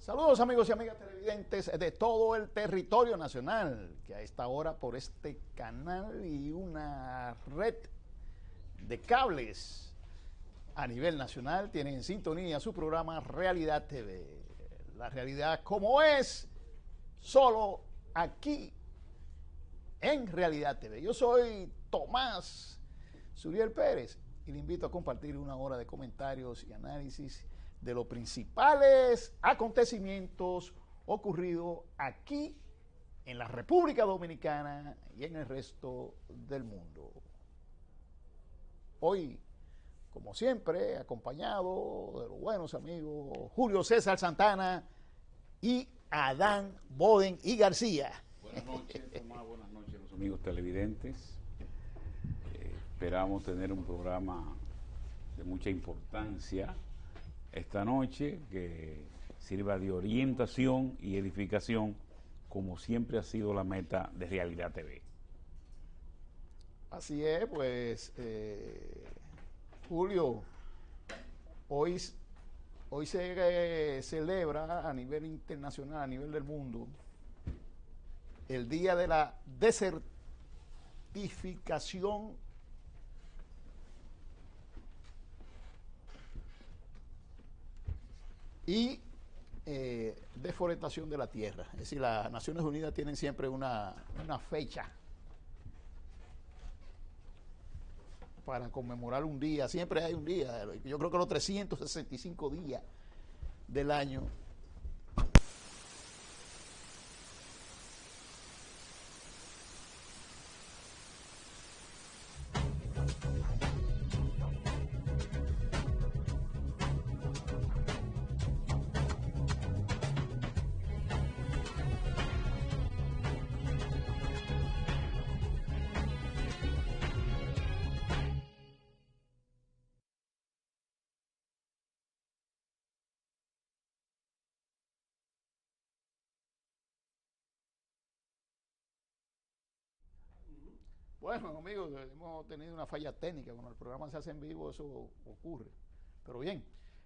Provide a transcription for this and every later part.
Saludos amigos y amigas televidentes de todo el territorio nacional, que a esta hora por este canal y una red de cables a nivel nacional tienen en sintonía su programa Realidad TV. La realidad como es, solo aquí en Realidad TV. Yo soy Tomás Suriel Pérez y le invito a compartir una hora de comentarios y análisis de los principales acontecimientos ocurridos aquí en la República Dominicana y en el resto del mundo. Hoy, como siempre, acompañado de los buenos amigos Julio César Santana y Adán Boden y García. Buenas noches, Tomás, buenas noches a los amigos televidentes. Esperamos tener un programa de mucha importancia esta noche, que sirva de orientación y edificación, como siempre ha sido la meta de Realidad TV. Así es, pues, Julio, hoy se celebra a nivel internacional, a nivel del mundo, el Día de la Desertificación y deforestación de la tierra. Es decir, las Naciones Unidas tienen siempre una fecha para conmemorar un día. Siempre hay un día. Yo creo que los 365 días del año Bueno, amigos, hemos tenido una falla técnica. Cuando el programa se hace en vivo, eso ocurre. Pero bien,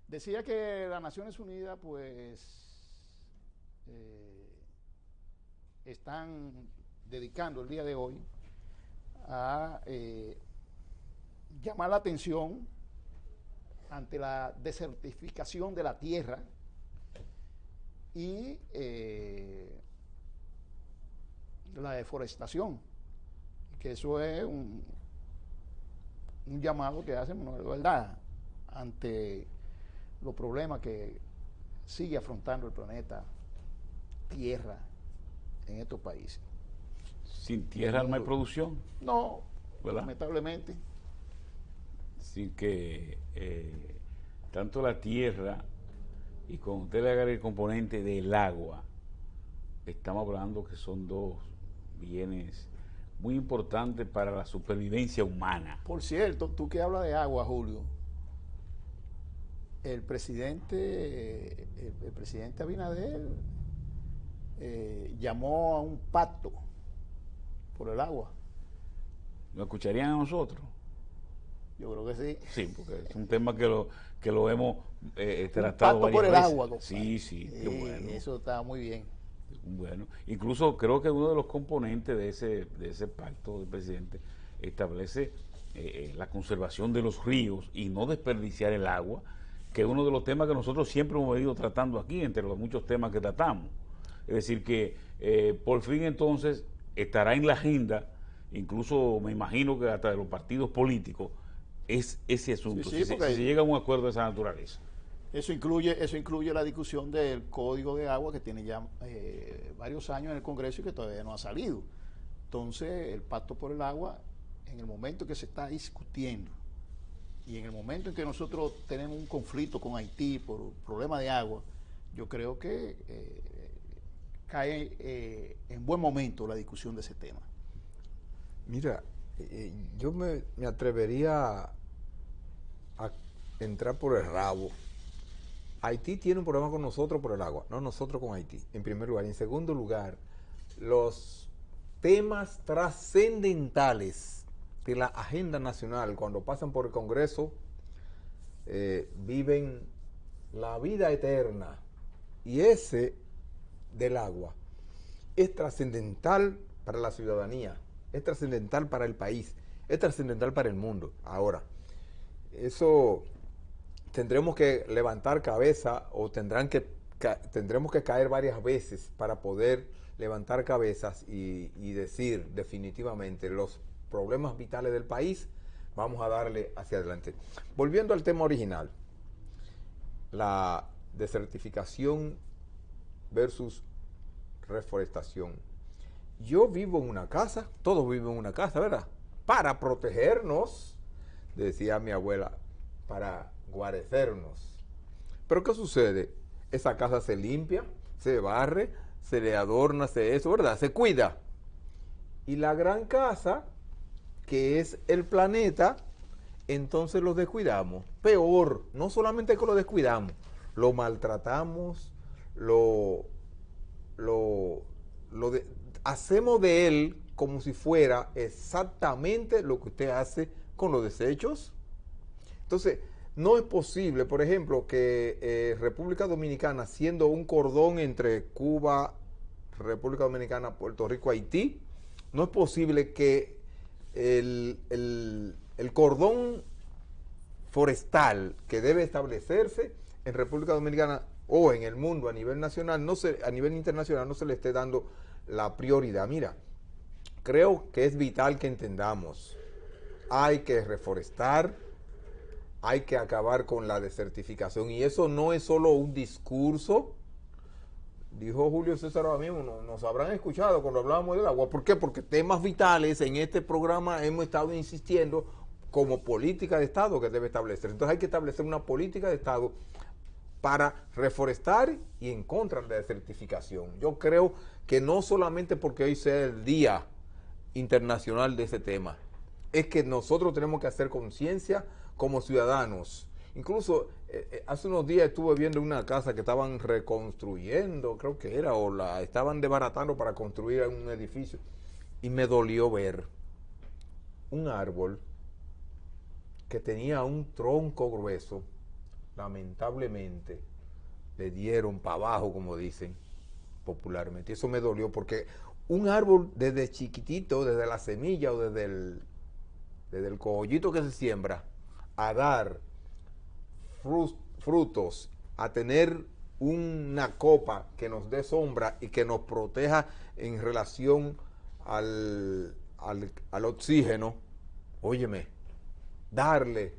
decía que las Naciones Unidas, pues, están dedicando el día de hoy a llamar la atención ante la desertificación de la tierra y la deforestación. Que eso es un llamado que hacen, ¿no?, de verdad, ante los problemas que sigue afrontando el planeta Tierra en estos países. Sin tierra no hay producción. No, ¿verdad? Lamentablemente. Así que tanto la tierra y cuando usted le agrega el componente del agua, estamos hablando que son dos bienes muy importante para la supervivencia humana. Por cierto, tú que hablas de agua, Julio, el presidente Abinader llamó a un pacto por el agua. ¿Lo escucharían a nosotros? Yo creo que sí. Sí, porque es un tema que lo hemos tratado pacto varias por el veces. agua, compadre. Sí, qué bueno. Eso está muy bien. Bueno, incluso creo que uno de los componentes de ese pacto del presidente establece la conservación de los ríos y no desperdiciar el agua, que es uno de los temas que nosotros siempre hemos venido tratando aquí, entre los muchos temas que tratamos. Es decir, que por fin entonces estará en la agenda, incluso me imagino que hasta de los partidos políticos, es ese asunto, Sí, si se llega a un acuerdo de esa naturaleza. Eso incluye la discusión del Código de Agua, que tiene ya varios años en el Congreso y que todavía no ha salido. Entonces, el Pacto por el Agua, en el momento que se está discutiendo y en el momento en que nosotros tenemos un conflicto con Haití por problema de agua, yo creo que cae en buen momento la discusión de ese tema. Mira, yo me atrevería a entrar por el rabo. Haití tiene un problema con nosotros por el agua, no nosotros con Haití, en primer lugar. En segundo lugar, los temas trascendentales de la agenda nacional, cuando pasan por el Congreso, viven la vida eterna Y ese del agua es trascendental para la ciudadanía, es trascendental para el país, es trascendental para el mundo. Ahora, eso tendremos que levantar cabeza o tendremos que caer varias veces para poder levantar cabezas y decir definitivamente los problemas vitales del país, vamos a darle hacia adelante. Volviendo al tema original, la desertificación versus reforestación. Yo vivo en una casa, todos viven en una casa, ¿verdad? Para protegernos, decía mi abuela, para guarecernos. Pero ¿qué sucede? Esa casa se limpia, se barre, se le adorna, eso, ¿verdad? Se cuida. Y la gran casa, que es el planeta, entonces lo descuidamos. Peor, no solamente que lo descuidamos, lo maltratamos, hacemos de él como si fuera exactamente lo que usted hace con los desechos. Entonces, no es posible, por ejemplo, que República Dominicana, siendo un cordón entre Cuba, República Dominicana, Puerto Rico, Haití, no es posible que el cordón forestal que debe establecerse en República Dominicana o en el mundo a nivel nacional, a nivel internacional, no se le esté dando la prioridad. Mira, creo que es vital que entendamos, hay que reforestar, hay que acabar con la desertificación, y eso no es solo un discurso. Dijo Julio César ahora mismo, nos habrán escuchado cuando hablábamos del agua. ¿Por qué? Porque temas vitales en este programa hemos estado insistiendo como política de Estado que debe establecer. Entonces hay que establecer una política de Estado para reforestar y en contra de la desertificación. Yo creo que no solamente porque hoy sea el Día Internacional de ese tema, es que nosotros tenemos que hacer conciencia como ciudadanos. Incluso hace unos días estuve viendo una casa que estaban reconstruyendo, creo que era, o la estaban desbaratando para construir un edificio, y me dolió ver un árbol que tenía un tronco grueso. Lamentablemente le dieron para abajo, como dicen popularmente. Eso me dolió porque un árbol desde chiquitito, desde la semilla o desde el cogollito que se siembra, a dar frutos, a tener una copa que nos dé sombra y que nos proteja en relación al oxígeno, óyeme, darle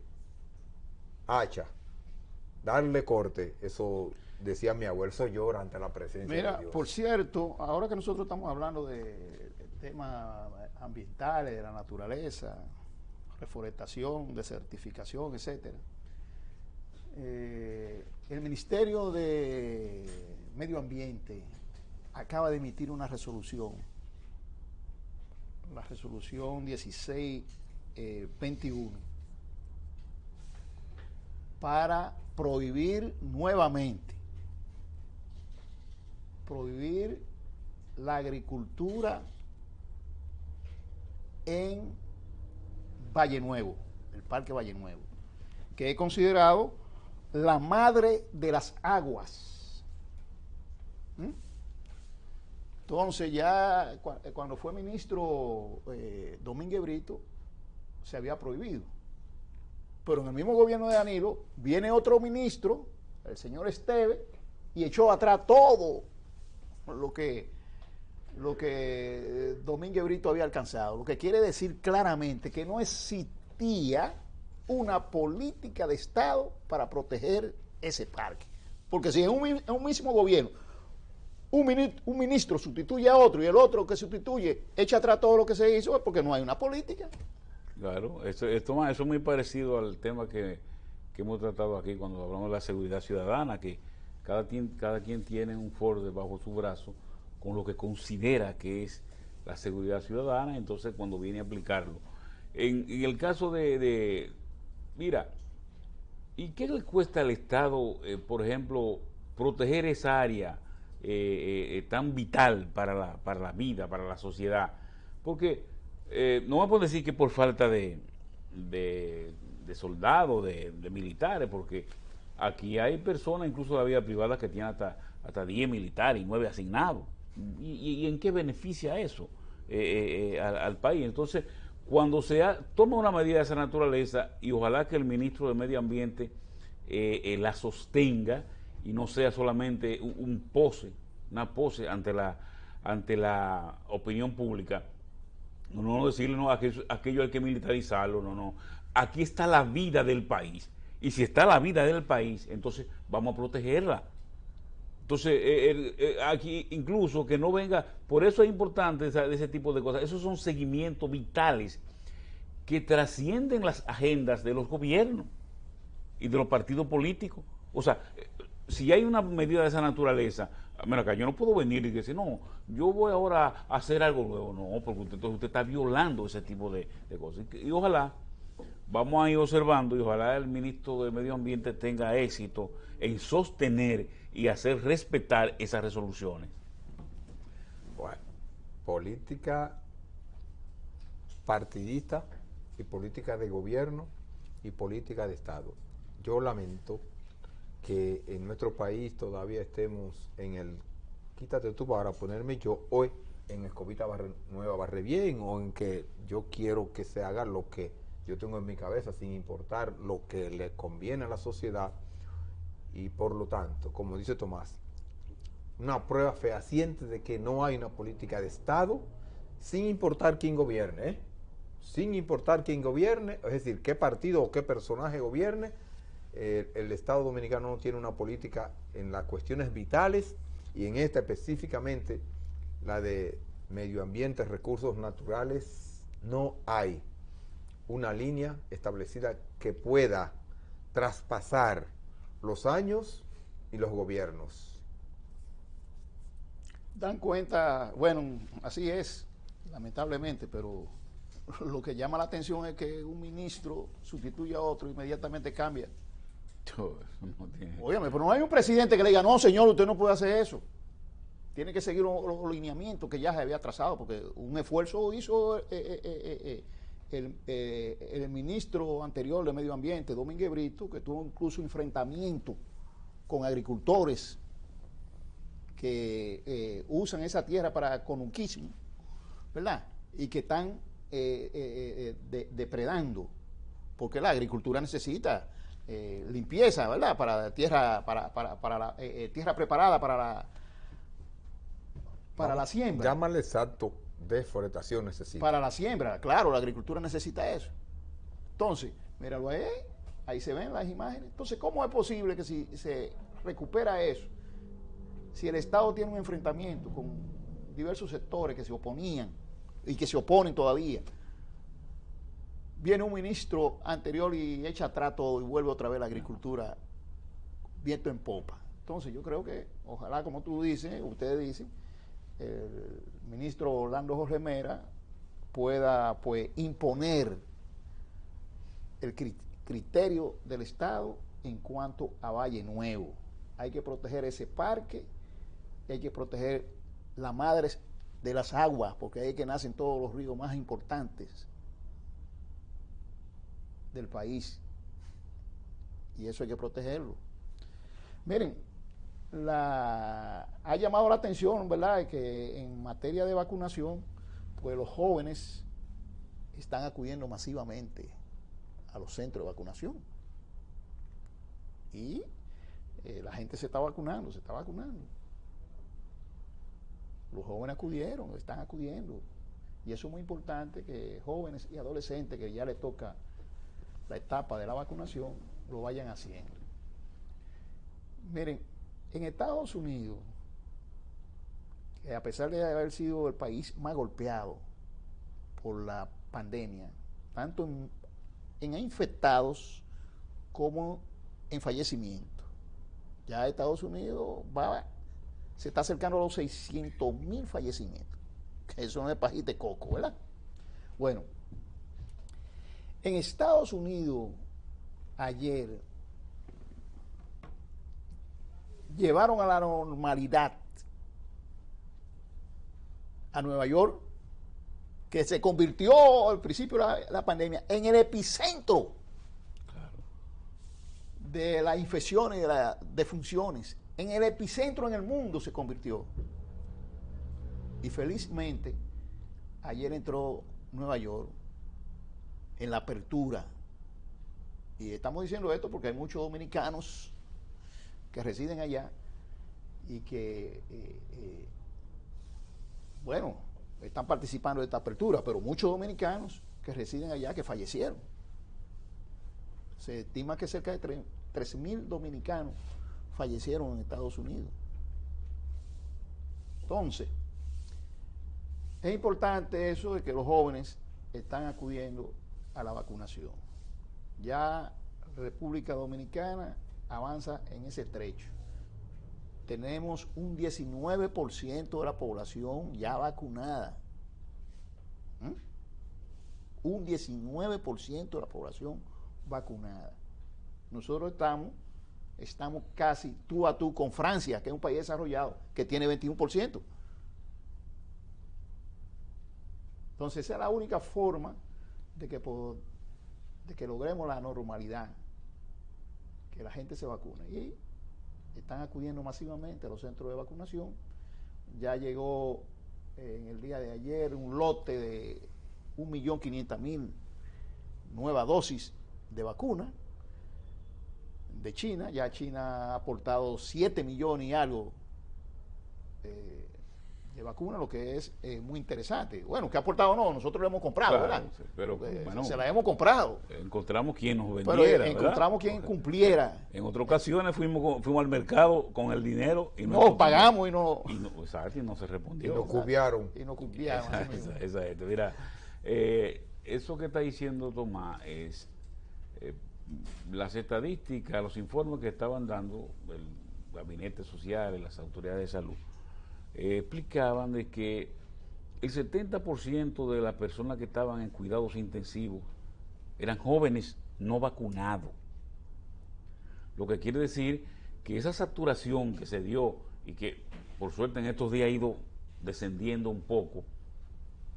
hacha, darle corte, eso decía mi abuelo, eso llora ante la presencia de Dios. Por cierto, ahora que nosotros estamos hablando de temas ambientales, de la naturaleza, reforestación, desertificación, etcétera, el Ministerio de Medio Ambiente acaba de emitir una resolución, la resolución 1621, para prohibir nuevamente la agricultura en Valle Nuevo, el Parque Valle Nuevo, que es considerado la madre de las aguas. Entonces ya cuando fue ministro Domínguez Brito se había prohibido, pero en el mismo gobierno de Danilo viene otro ministro, el señor Esteve, y echó atrás todo lo que Domínguez Brito había alcanzado, lo que quiere decir claramente que no existía una política de Estado para proteger ese parque, porque si en un mismo gobierno un ministro sustituye a otro y el otro que sustituye echa atrás todo lo que se hizo, es porque no hay una política. Claro, eso es muy parecido al tema que hemos tratado aquí cuando hablamos de la seguridad ciudadana, que cada quien tiene un Ford bajo su brazo con lo que considera que es la seguridad ciudadana, entonces cuando viene a aplicarlo. En el caso mira, ¿y qué le cuesta al Estado, por ejemplo, proteger esa área tan vital para la vida, para la sociedad? Porque no vamos a decir que por falta de soldados, de militares, porque aquí hay personas, incluso de la vida privada, que tienen hasta hasta 10 militares y 9 asignados. ¿Y en qué beneficia eso al país? Entonces, cuando toma una medida de esa naturaleza, y ojalá que el ministro de Medio Ambiente la sostenga y no sea solamente una pose ante la opinión pública. No decirle, no, aquello hay que militarizarlo, no. Aquí está la vida del país. Y si está la vida del país, entonces vamos a protegerla. Entonces, aquí incluso que no venga, por eso es importante ese tipo de cosas. Esos son seguimientos vitales que trascienden las agendas de los gobiernos y de los partidos políticos. O sea, si hay una medida de esa naturaleza, mira, acá yo no puedo venir y decir, no, yo voy ahora a hacer algo nuevo. No, porque entonces usted está violando ese tipo de cosas. Y ojalá, vamos a ir observando, y ojalá el ministro de Medio Ambiente tenga éxito en sostener y hacer respetar esas resoluciones. Bueno, política partidista y política de gobierno y política de Estado. Yo lamento que en nuestro país todavía estemos en el quítate tú para ponerme yo hoy en Escobita Nueva Barre Bien, o en que yo quiero que se haga lo que yo tengo en mi cabeza sin importar lo que le conviene a la sociedad. Y por lo tanto, como dice Tomás, una prueba fehaciente de que no hay una política de Estado sin importar quién gobierne, sin importar quién gobierne, es decir, qué partido o qué personaje gobierne. El Estado Dominicano no tiene una política en las cuestiones vitales, y en esta específicamente la de medio ambiente, recursos naturales. No hay una línea establecida que pueda traspasar los años y los gobiernos. Dan cuenta, bueno, así es, lamentablemente, pero lo que llama la atención es que un ministro sustituye a otro, inmediatamente cambia. Óyeme, pero no hay un presidente que le diga, no, señor, usted no puede hacer eso. Tiene que seguir los lineamientos que ya se había trazado, porque un esfuerzo hizo el ministro anterior de Medio Ambiente, Domínguez Brito, que tuvo incluso enfrentamiento con agricultores que usan esa tierra para conunquismo, ¿verdad? Y que están depredando, porque la agricultura necesita limpieza, ¿verdad? Para tierra, para la tierra preparada para la siembra. Llámale exacto, deforestación necesita. Para la siembra, claro, la agricultura necesita eso. Entonces, míralo ahí se ven las imágenes. Entonces, ¿cómo es posible que si se recupera eso, si el Estado tiene un enfrentamiento con diversos sectores que se oponían y que se oponen todavía, viene un ministro anterior y echa atrás todo y vuelve otra vez la agricultura viento en popa? Entonces yo creo que, ojalá, como tú dices, ustedes dicen, el ministro Orlando Jorge Mera pueda pues imponer el criterio del Estado en cuanto a Valle Nuevo. Hay que proteger ese parque, hay que proteger las madres de las aguas, porque ahí es que nacen todos los ríos más importantes del país, y eso hay que protegerlo. Miren, ha llamado la atención, ¿verdad?, que en materia de vacunación, pues los jóvenes están acudiendo masivamente a los centros de vacunación, y la gente se está vacunando. Los jóvenes están acudiendo, y eso es muy importante, que jóvenes y adolescentes que ya les toca la etapa de la vacunación lo vayan haciendo. Miren, en Estados Unidos, a pesar de haber sido el país más golpeado por la pandemia, tanto en infectados como en fallecimientos, ya Estados Unidos se está acercando a los 600,000 fallecimientos, que eso no es pajita de coco, ¿verdad? Bueno, en Estados Unidos ayer llevaron a la normalidad a Nueva York, que se convirtió al principio de la pandemia en el epicentro de las infecciones y de las defunciones en el epicentro en el mundo se convirtió. Y felizmente, ayer entró Nueva York en la apertura. Y estamos diciendo esto porque hay muchos dominicanos que residen allá y que, bueno, están participando de esta apertura, pero muchos dominicanos que residen allá que fallecieron. Se estima que cerca de 13.000 dominicanos fallecieron en Estados Unidos. Entonces, es importante eso de que los jóvenes están acudiendo a la vacunación. Ya República Dominicana avanza en ese trecho. Tenemos un 19% de la población ya vacunada. Un 19% de la población vacunada. Nosotros estamos casi tú a tú con Francia, que es un país desarrollado, que tiene 21%. Entonces esa es la única forma de que logremos la normalidad, que la gente se vacune. Y están acudiendo masivamente a los centros de vacunación. Ya llegó en el día de ayer un lote de 1.500.000 nuevas dosis de vacuna de China. Ya China ha aportado 7 millones y algo de vacuna, lo que es muy interesante. Bueno, que ha aportado no, nosotros lo hemos comprado, claro, ¿verdad? Pero bueno, se la hemos comprado. Encontramos quien nos vendiera, pero encontramos quien cumpliera. En otras ocasiones fuimos al mercado con el dinero y no pagamos y no se respondió. Y nos cubiaron. Y nos cubiaron. Exacto. Mira, eso que está diciendo Tomás es las estadísticas, los informes que estaban dando el gabinete social y las autoridades de salud explicaban de que el 70% de las personas que estaban en cuidados intensivos eran jóvenes no vacunados. Lo que quiere decir que esa saturación que se dio y que por suerte en estos días ha ido descendiendo un poco,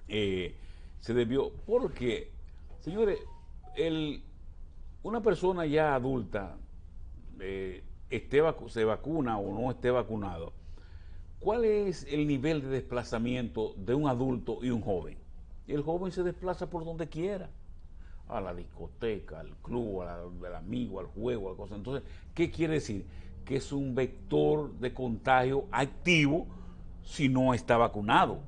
se debió porque, señores, una persona ya adulta se vacuna o no esté vacunado, ¿cuál es el nivel de desplazamiento de un adulto y un joven? El joven se desplaza por donde quiera, a la discoteca, al club, al amigo, al juego, a la cosa. Entonces, ¿qué quiere decir? Que es un vector de contagio activo si no está vacunado.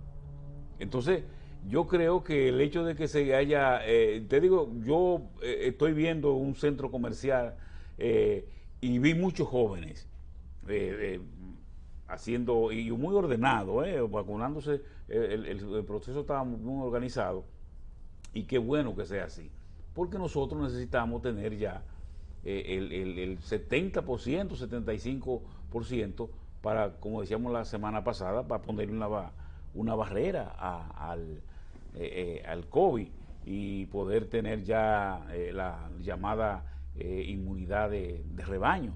Entonces, yo creo que el hecho de que se haya, te digo, yo estoy viendo un centro comercial y vi muchos jóvenes haciendo, y muy ordenado, vacunándose, el proceso estaba muy organizado, y qué bueno que sea así, porque nosotros necesitamos tener ya el 70%, 75% para, como decíamos la semana pasada, para poner una barrera al COVID y poder tener ya la llamada inmunidad de rebaño.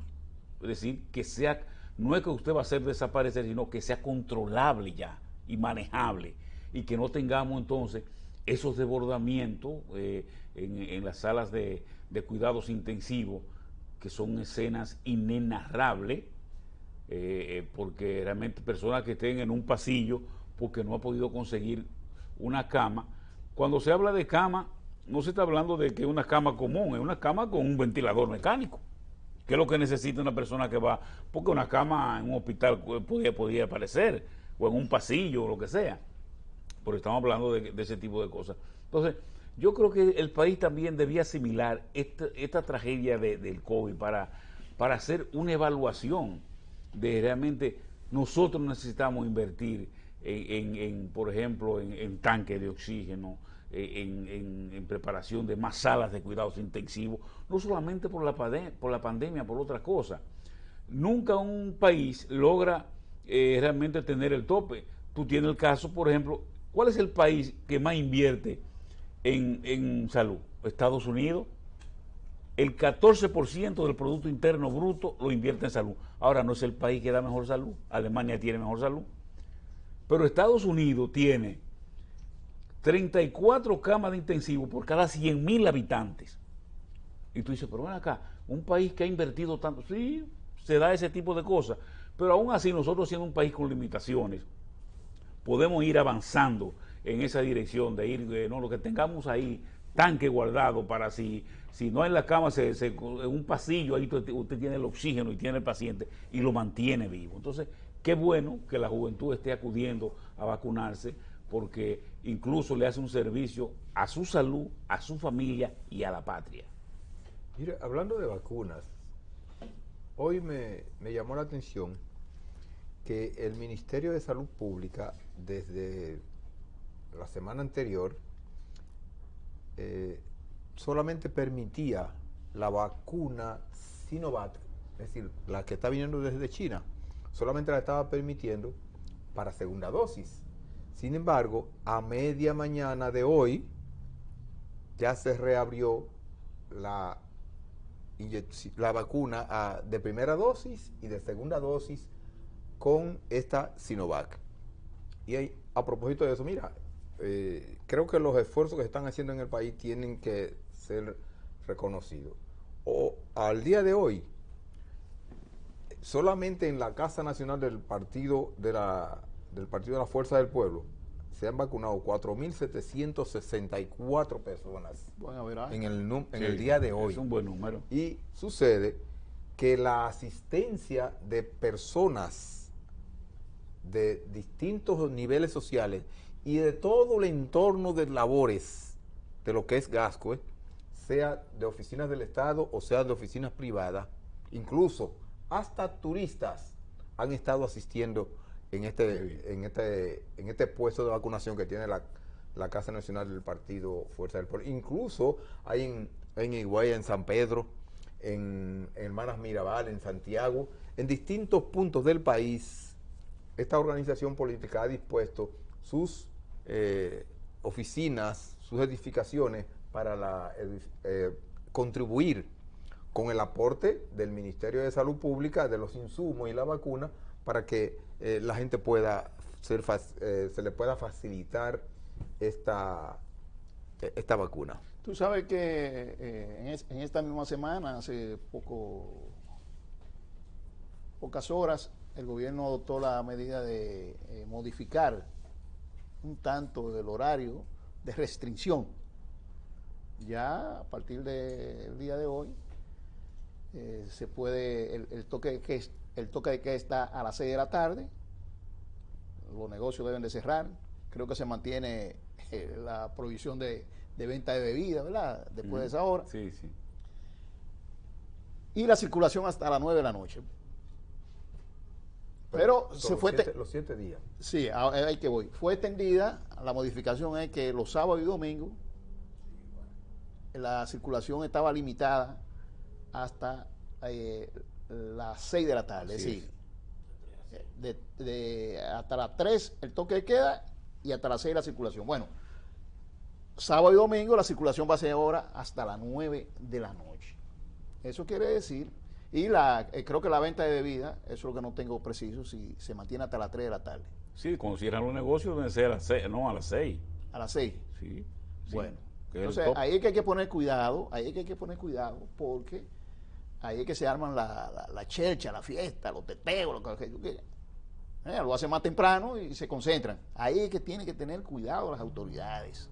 Es decir, que sea, no es que usted va a hacer desaparecer, sino que sea controlable ya y manejable, y que no tengamos entonces esos desbordamientos en las salas de cuidados intensivos, que son escenas inenarrables, porque realmente personas que estén en un pasillo porque no ha podido conseguir una cama. Cuando se habla de cama, no se está hablando de que es una cama común, es una cama con un ventilador mecánico, que es lo que necesita una persona que va, porque una cama en un hospital podría aparecer, o en un pasillo, o lo que sea, pero estamos hablando de ese tipo de cosas. Entonces, yo creo que el país también debía asimilar esta tragedia del COVID para hacer una evaluación de realmente nosotros necesitamos invertir por ejemplo, en tanques de oxígeno, en preparación de más salas de cuidados intensivos, no solamente por la pandemia, por otra cosa. Nunca un país logra realmente tener el tope. Tú tienes el caso, por ejemplo, ¿cuál es el país que más invierte en salud? Estados Unidos. El 14% del Producto Interno Bruto lo invierte en salud. Ahora, no es el país que da mejor salud. Alemania tiene mejor salud. Pero Estados Unidos tiene 34 camas de intensivo por cada 100.000 habitantes. Y tú dices, pero ven acá, un país que ha invertido tanto, sí, se da ese tipo de cosas, Pero aún así, nosotros siendo un país con limitaciones, podemos ir avanzando en esa dirección de ir, no, lo que tengamos ahí, tanque guardado para si no en la cama, en un pasillo, ahí usted tiene el oxígeno y tiene el paciente y lo mantiene vivo. Entonces, qué bueno que la juventud esté acudiendo a vacunarse, porque incluso le hace un servicio a su salud, a su familia y a la patria. Mira, hablando de vacunas, hoy me llamó la atención que el Ministerio de Salud Pública, desde la semana anterior, solamente permitía la vacuna Sinovac, es decir, la que está viniendo desde China, solamente la estaba permitiendo para segunda dosis. Sin embargo, a media mañana de hoy ya se reabrió la vacuna de primera dosis y de segunda dosis con esta Sinovac. Y a propósito de eso, mira, creo que los esfuerzos que se están haciendo en el país tienen que ser reconocidos. Al día de hoy, solamente en la Casa Nacional del Partido de la Fuerza del Pueblo se han vacunado 4.764 personas en el día de hoy. Es un buen número. Y sucede que la asistencia de personas de distintos niveles sociales y de todo el entorno de labores de lo que es Gascue, sea de oficinas del Estado o sea de oficinas privadas, incluso hasta turistas han estado asistiendo en este puesto de vacunación que tiene la Casa Nacional del Partido Fuerza del Pueblo. Incluso hay en Higüey, en San Pedro, en Hermanas Mirabal, en Santiago, en distintos puntos del país. Esta organización política ha dispuesto sus oficinas, sus edificaciones para contribuir con el aporte del Ministerio de Salud Pública, de los insumos y la vacuna, para que la gente pueda se le pueda facilitar esta vacuna. Tú sabes que en esta misma semana, hace pocas horas, el gobierno adoptó la medida de modificar un tanto del horario de restricción. Ya a partir del día de hoy se puede, el toque de queda está a las 6 de la tarde, los negocios deben de cerrar, creo que se mantiene la prohibición de venta de bebidas, ¿verdad? Después de esa hora. Sí, sí. Y la circulación hasta las 9 de la noche. Pero se fue... Los 7 días. Sí, ahí que voy. Fue extendida, la modificación es que los sábados y domingos la circulación estaba limitada hasta las 6 de la tarde, es decir, hasta las 3 el toque de queda y hasta las 6 la circulación. Bueno, sábado y domingo la circulación va a ser ahora hasta las 9 de la noche. Eso quiere decir, y creo que la venta de bebidas, eso es lo que no tengo preciso, si se mantiene hasta las 3 de la tarde. Sí, cuando cierran los negocios deben ser a las 6, no, a las 6. A las 6. Sí. Bueno, sí, entonces ahí es que hay que poner cuidado, porque ahí es que se arman la chelcha, la fiesta, los teteos, lo que tú quieras. Lo hacen más temprano y se concentran. Ahí es que tienen que tener cuidado las autoridades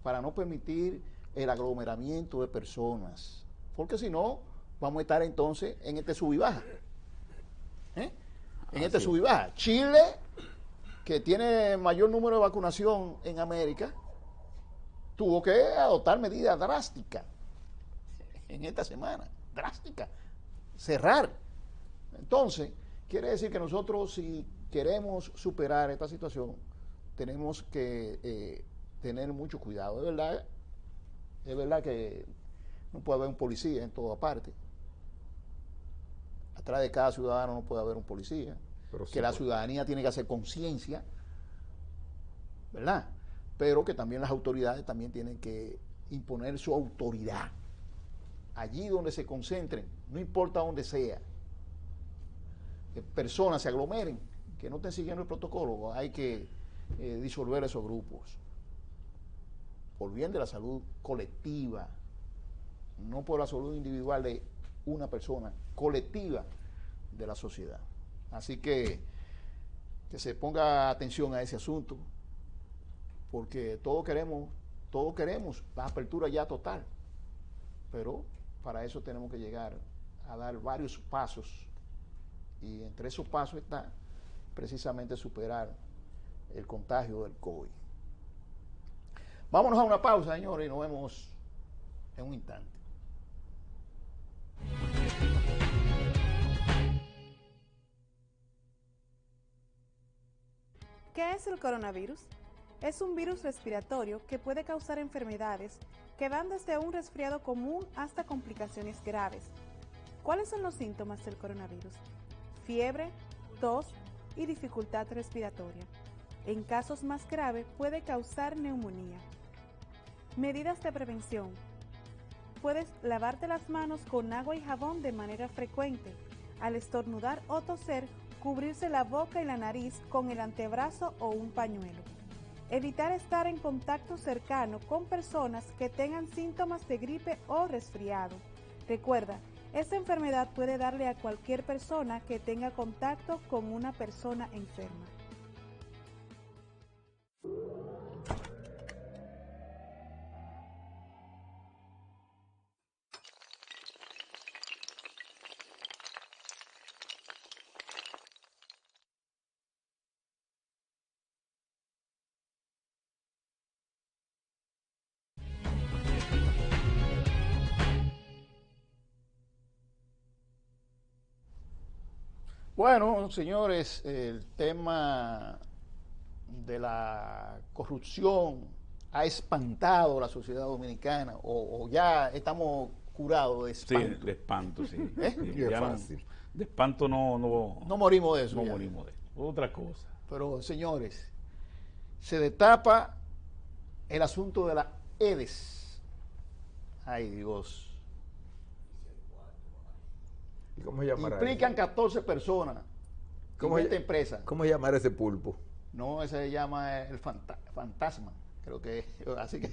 para no permitir el aglomeramiento de personas, porque si no, vamos a estar entonces en este sub y baja. Sub y baja. Chile, que tiene mayor número de vacunación en América, tuvo que adoptar medidas drásticas en esta semana, drásticas, cerrar. Entonces, quiere decir que nosotros, si queremos superar esta situación, tenemos que tener mucho cuidado. Es verdad que no puede haber un policía en toda parte. Atrás de cada ciudadano no puede haber un policía. Pero sí, que la ciudadanía tiene que hacer conciencia, ¿verdad? Pero que también las autoridades también tienen que imponer su autoridad allí donde se concentren, no importa dónde sea, que personas se aglomeren, que no estén siguiendo el protocolo. Hay que disolver esos grupos por bien de la salud colectiva, no por la salud individual de una persona, colectiva de la sociedad. Así que se ponga atención a ese asunto, porque todos queremos la apertura ya total, pero para eso tenemos que llegar a dar varios pasos, y entre esos pasos está precisamente superar el contagio del COVID. Vámonos a una pausa, señores, y nos vemos en un instante. ¿Qué es el coronavirus? Es un virus respiratorio que puede causar enfermedades que van desde un resfriado común hasta complicaciones graves. ¿Cuáles son los síntomas del coronavirus? Fiebre, tos y dificultad respiratoria. En casos más graves puede causar neumonía. Medidas de prevención. Puedes lavarte las manos con agua y jabón de manera frecuente. Al estornudar o toser, cubrirse la boca y la nariz con el antebrazo o un pañuelo. Evitar estar en contacto cercano con personas que tengan síntomas de gripe o resfriado. Recuerda, esta enfermedad puede darle a cualquier persona que tenga contacto con una persona enferma. Bueno, señores, el tema de la corrupción ha espantado a la sociedad dominicana, o ya estamos curados de espanto. Sí, de espanto, sí. Sí, Qué ya fácil. de espanto no morimos de eso. no ya. morimos de eso. Otra cosa. Pero, señores, se destapa el asunto de la EDES. Ay, Dios. ¿Y cómo se llamará Implican ese? 14 personas ¿Cómo en esta se- empresa. ¿Cómo se llamará ese pulpo? No, ese se llama el fantasma, creo que es. Así que,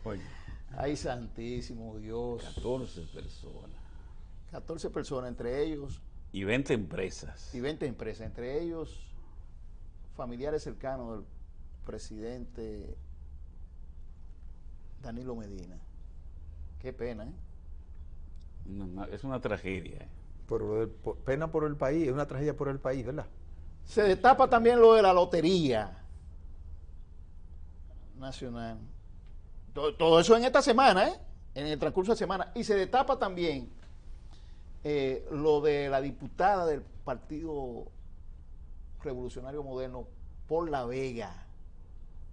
Oye, ay, santísimo Dios. 14 personas 14 personas, entre ellos, y 20 empresas. y 20 empresas, entre ellos familiares cercanos del presidente Danilo Medina. Qué pena, ¿eh? Es una tragedia. Pena por el país, es una tragedia por el país, ¿verdad? Se destapa también lo de la Lotería Nacional. Todo eso en esta semana, ¿eh? En el transcurso de semana. Y se destapa también lo de la diputada del Partido Revolucionario Moderno por La Vega,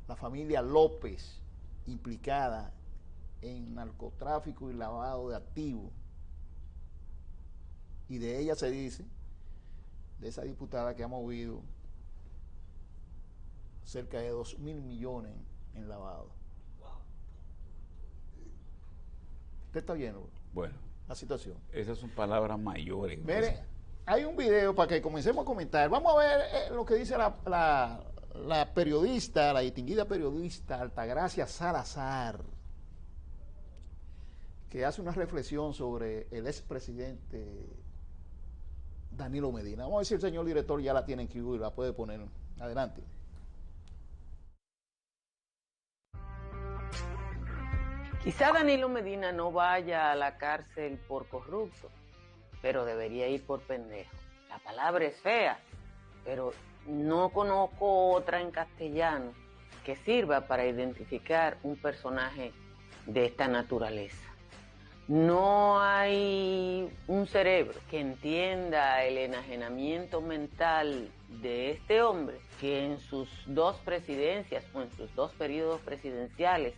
la familia López, implicada en narcotráfico y lavado de activos. Y de ella se dice, de esa diputada, que ha movido cerca de 2.000 millones en lavado. ¿Usted está viendo Bueno, la situación? esas son palabras mayores. Mire, hay un video para que comencemos a comentar. Vamos a ver lo que dice la periodista, la distinguida periodista Altagracia Salazar, que hace una reflexión sobre el expresidente Danilo Medina. Vamos a ver si el señor director ya la tiene en Q y la puede poner. Adelante. Quizá Danilo Medina no vaya a la cárcel por corrupto, pero debería ir por pendejo. La palabra es fea, pero no conozco otra en castellano que sirva para identificar un personaje de esta naturaleza. No hay un cerebro que entienda el enajenamiento mental de este hombre, que en sus dos presidencias o en sus dos periodos presidenciales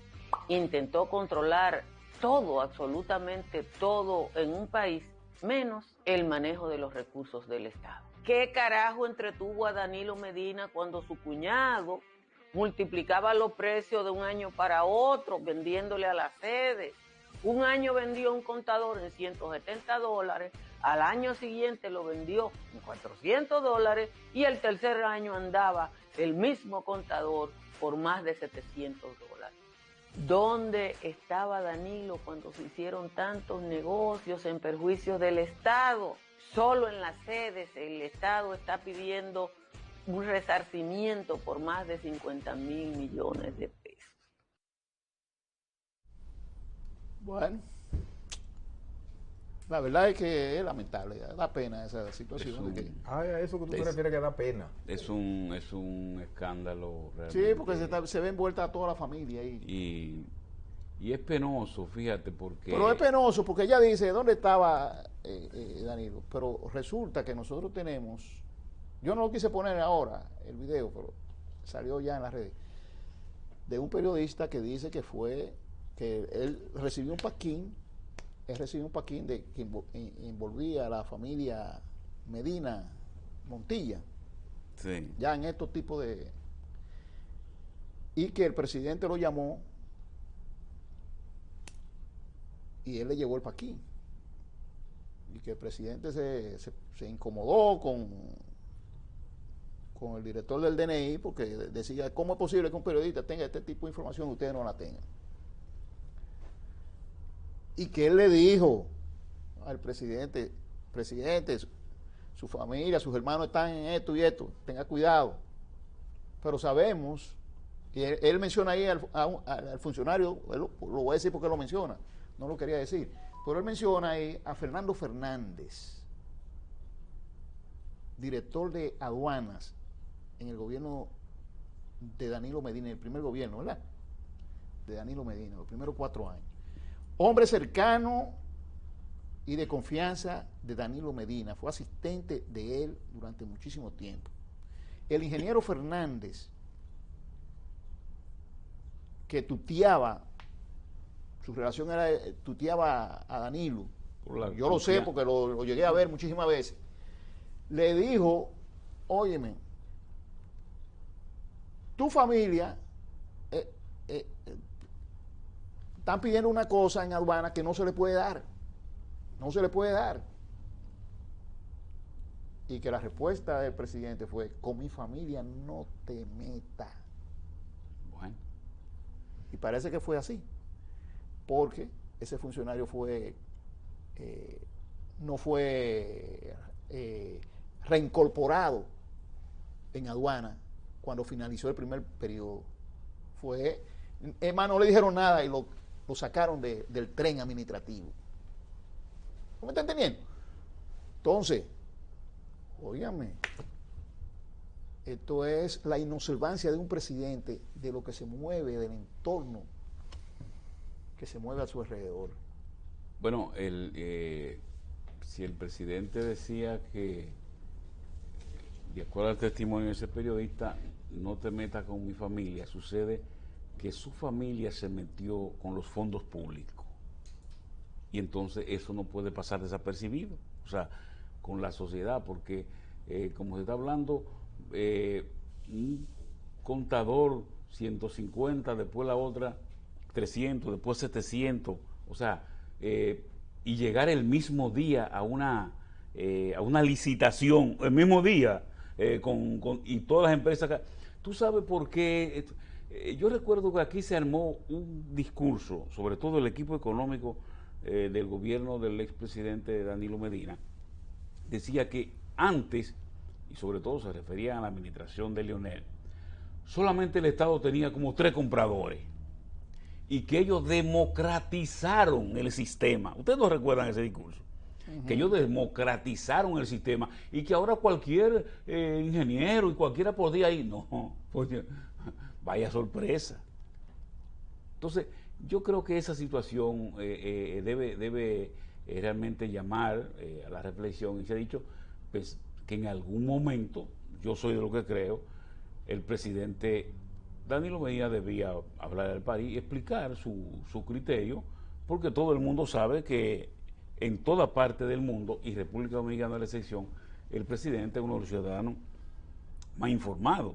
intentó controlar todo, absolutamente todo en un país, menos el manejo de los recursos del Estado. ¿Qué carajo entretuvo a Danilo Medina cuando su cuñado multiplicaba los precios de un año para otro vendiéndole a las sedes? Un año vendió un contador en $170, al año siguiente lo vendió en $400 y el tercer año andaba el mismo contador por más de $700. ¿Dónde estaba Danilo cuando se hicieron tantos negocios en perjuicio del Estado? Solo en las sedes el Estado está pidiendo un resarcimiento por más de 50.000 millones de pesos. Bueno, la verdad es que es lamentable, da pena esa situación. A eso que tú te refieres que da pena. Es un escándalo realmente. Sí, porque se ve envuelta a toda la familia ahí. Y es penoso, fíjate, porque... Pero es penoso porque ella dice, ¿dónde estaba Danilo? Pero resulta que nosotros tenemos, yo no lo quise poner ahora, el video, pero salió ya en las redes, de un periodista que dice que él recibió un paquín, que envolvía a la familia Medina Montilla, sí, ya en estos tipos de... Y que el presidente lo llamó y él le llevó el paquín. Y que el presidente se incomodó con el director del DNI porque decía, ¿cómo es posible que un periodista tenga este tipo de información y ustedes no la tengan? Y que él le dijo al presidente, su familia, sus hermanos están en esto y esto, tenga cuidado. Pero sabemos, y él menciona ahí al funcionario, lo voy a decir porque lo menciona, no lo quería decir, pero él menciona ahí a Fernando Fernández, director de aduanas en el gobierno de Danilo Medina, el primer gobierno, ¿verdad? De Danilo Medina, los primeros 4 años. Hombre cercano y de confianza de Danilo Medina, fue asistente de él durante muchísimo tiempo. El ingeniero Fernández, que tuteaba, su relación era, tuteaba a Danilo, yo lo sé porque lo llegué a ver muchísimas veces, le dijo, óyeme, tu familia están pidiendo una cosa en aduana que no se le puede dar, y que la respuesta del presidente fue, con mi familia no te metas. bueno, y parece que fue así, porque ese funcionario no fue reincorporado en aduana cuando finalizó el primer periodo. No le dijeron nada y lo sacaron del tren administrativo. ¿No me está entendiendo? Entonces, óigame, esto es la inobservancia de un presidente de lo que se mueve, del entorno que se mueve a su alrededor. bueno, si el presidente decía que, de acuerdo al testimonio de ese periodista, no te metas con mi familia, sucede que su familia se metió con los fondos públicos y entonces eso no puede pasar desapercibido, o sea, con la sociedad, porque como se está hablando, un contador 150, después la otra 300, después 700, o sea, y llegar el mismo día a una licitación, el mismo día, y todas las empresas. ¿Tú sabes por qué? Yo recuerdo que aquí se armó un discurso, sobre todo el equipo económico del gobierno del expresidente Danilo Medina, decía que antes, y sobre todo se refería a la administración de Leonel, solamente el Estado tenía como 3 compradores y que ellos democratizaron el sistema. ¿Ustedes no recuerdan ese discurso? Que ellos democratizaron el sistema y que ahora cualquier ingeniero y cualquiera podía ir. No, pues, vaya sorpresa. Entonces, yo creo que esa situación debe realmente llamar a la reflexión, y se ha dicho pues, que en algún momento, yo soy de lo que creo, el presidente Danilo Medina debía hablar al país y explicar su criterio, porque todo el mundo sabe que en toda parte del mundo, y República Dominicana es la excepción, el presidente es uno de los ciudadanos más informados.